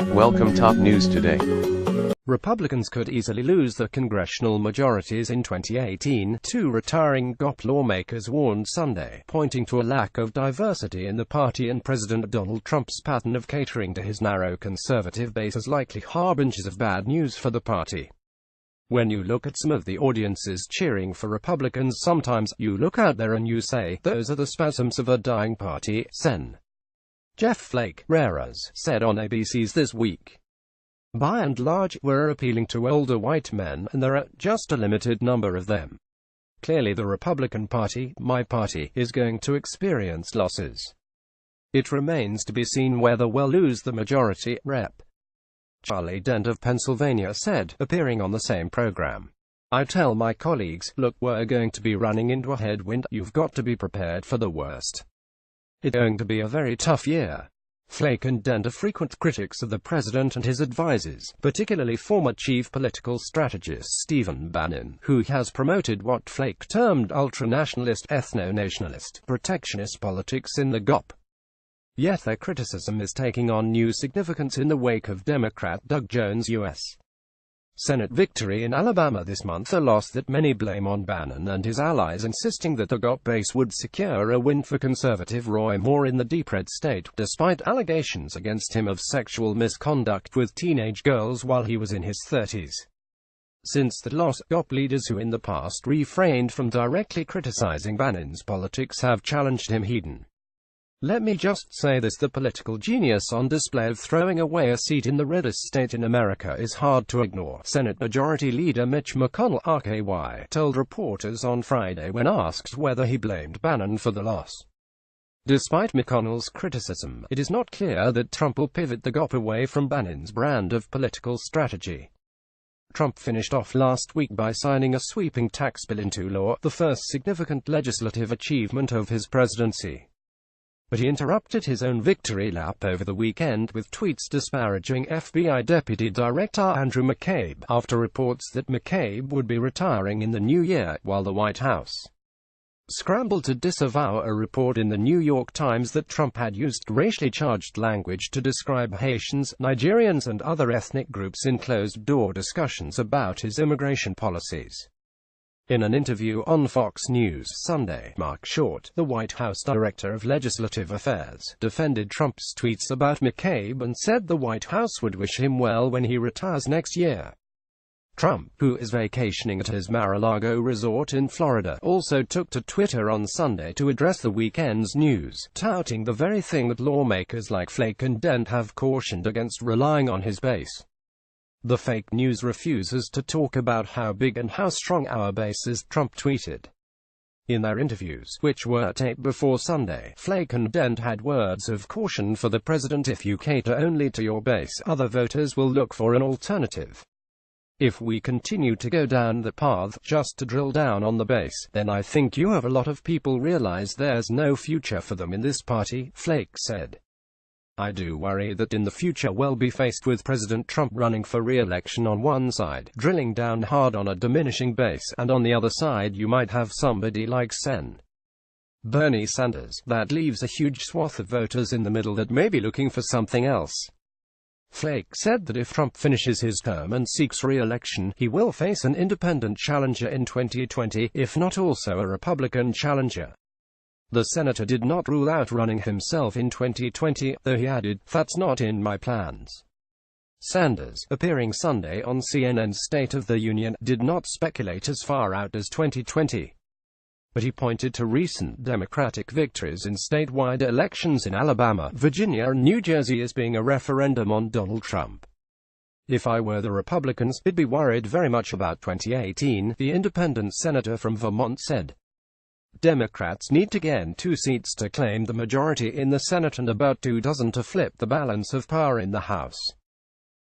Welcome top news today. Republicans could easily lose the congressional majorities in 2018, two retiring GOP lawmakers warned Sunday, pointing to a lack of diversity in the party and President Donald Trump's pattern of catering to his narrow conservative base as likely harbingers of bad news for the party. When you look at some of the audiences cheering for Republicans, sometimes you look out there and you say, those are the spasms of a dying party, Sen. Jeff Flake, Rares, said on ABC's This Week. By and large, we're appealing to older white men, and there are just a limited number of them. Clearly the Republican Party, my party, is going to experience losses. It remains to be seen whether we'll lose the majority, Rep. Charlie Dent of Pennsylvania said, appearing on the same program. I tell my colleagues, look, we're going to be running into a headwind, you've got to be prepared for the worst. It's going to be a very tough year. Flake and Dent are frequent critics of the president and his advisors, particularly former chief political strategist Stephen Bannon, who has promoted what Flake termed ultra-nationalist, ethno-nationalist, protectionist politics in the GOP. Yet their criticism is taking on new significance in the wake of Democrat Doug Jones' U.S. Senate victory in Alabama this month, a loss that many blame on Bannon and his allies, insisting that the GOP base would secure a win for conservative Roy Moore in the deep red state, despite allegations against him of sexual misconduct with teenage girls while he was in his 30s. Since that loss, GOP leaders who in the past refrained from directly criticizing Bannon's politics have challenged him head-on. Let me just say this, the political genius on display of throwing away a seat in the reddest state in America is hard to ignore, Senate Majority Leader Mitch McConnell, RKY, told reporters on Friday when asked whether he blamed Bannon for the loss. Despite McConnell's criticism, it is not clear that Trump will pivot the GOP away from Bannon's brand of political strategy. Trump finished off last week by signing a sweeping tax bill into law, the first significant legislative achievement of his presidency. But he interrupted his own victory lap over the weekend with tweets disparaging FBI Deputy Director Andrew McCabe, after reports that McCabe would be retiring in the new year, while the White House scrambled to disavow a report in the New York Times that Trump had used racially charged language to describe Haitians, Nigerians and other ethnic groups in closed-door discussions about his immigration policies. In an interview on Fox News Sunday, Mark Short, the White House Director of Legislative Affairs, defended Trump's tweets about McCabe and said the White House would wish him well when he retires next year. Trump, who is vacationing at his Mar-a-Lago resort in Florida, also took to Twitter on Sunday to address the weekend's news, touting the very thing that lawmakers like Flake and Dent have cautioned against, relying on his base. The fake news refuses to talk about how big and how strong our base is, Trump tweeted. In their interviews, which were taped before Sunday, Flake and Dent had words of caution for the president: if you cater only to your base, other voters will look for an alternative. If we continue to go down the path, just to drill down on the base, then I think you have a lot of people realize there's no future for them in this party, Flake said. I do worry that in the future we'll be faced with President Trump running for re-election on one side, drilling down hard on a diminishing base, and on the other side you might have somebody like Sen. Bernie Sanders. That leaves a huge swath of voters in the middle that may be looking for something else. Flake said that if Trump finishes his term and seeks re-election, he will face an independent challenger in 2020, if not also a Republican challenger. The senator did not rule out running himself in 2020, though he added, "That's not in my plans." Sanders, appearing Sunday on CNN's State of the Union, did not speculate as far out as 2020. But he pointed to recent Democratic victories in statewide elections in Alabama, Virginia and New Jersey as being a referendum on Donald Trump. If I were the Republicans, I'd be worried very much about 2018, the independent senator from Vermont said. Democrats need to gain 2 seats to claim the majority in the Senate and about 24 to flip the balance of power in the House.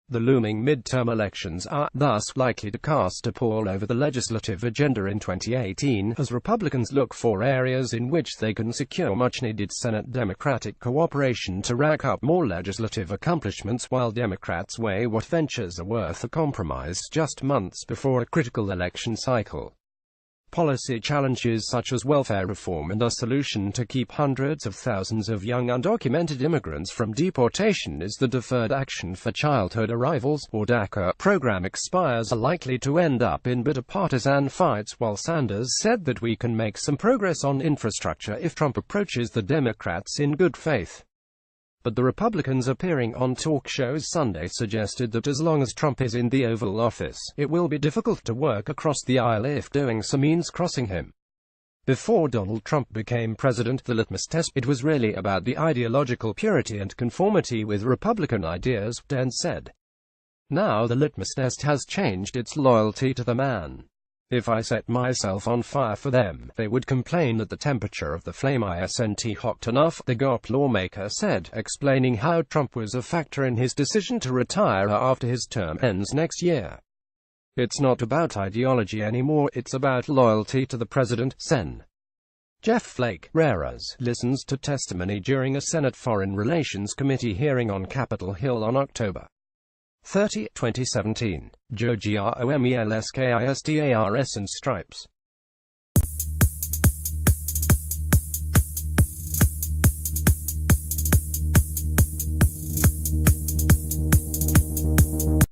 The looming midterm elections are, thus, likely to cast a pall over the legislative agenda in 2018, as Republicans look for areas in which they can secure much-needed Senate Democratic cooperation to rack up more legislative accomplishments, while Democrats weigh what ventures are worth a compromise just months before a critical election cycle. policy challenges such as welfare reform and a solution to keep hundreds of thousands of young undocumented immigrants from deportation is the Deferred Action for Childhood Arrivals, or DACA, program expires are likely to end up in bitter partisan fights, while Sanders said that we can make some progress on infrastructure if Trump approaches the Democrats in good faith. But the Republicans appearing on talk shows Sunday suggested that as long as Trump is in the Oval Office, it will be difficult to work across the aisle if doing so means crossing him. Before Donald Trump became president, the litmus test, it was really about the ideological purity and conformity with Republican ideas, Dan said. Now the litmus test has changed, its loyalty to the man. If I set myself on fire for them, they would complain that the temperature of the flame isn't hot enough, the GOP lawmaker said, explaining how Trump was a factor in his decision to retire after his term ends next year. It's not about ideology anymore, it's about loyalty to the president, Sen. Jeff Flake, Rares, listens to testimony during a Senate Foreign Relations Committee hearing on Capitol Hill on October 30, 2017. Joe Gromestars and Stripes.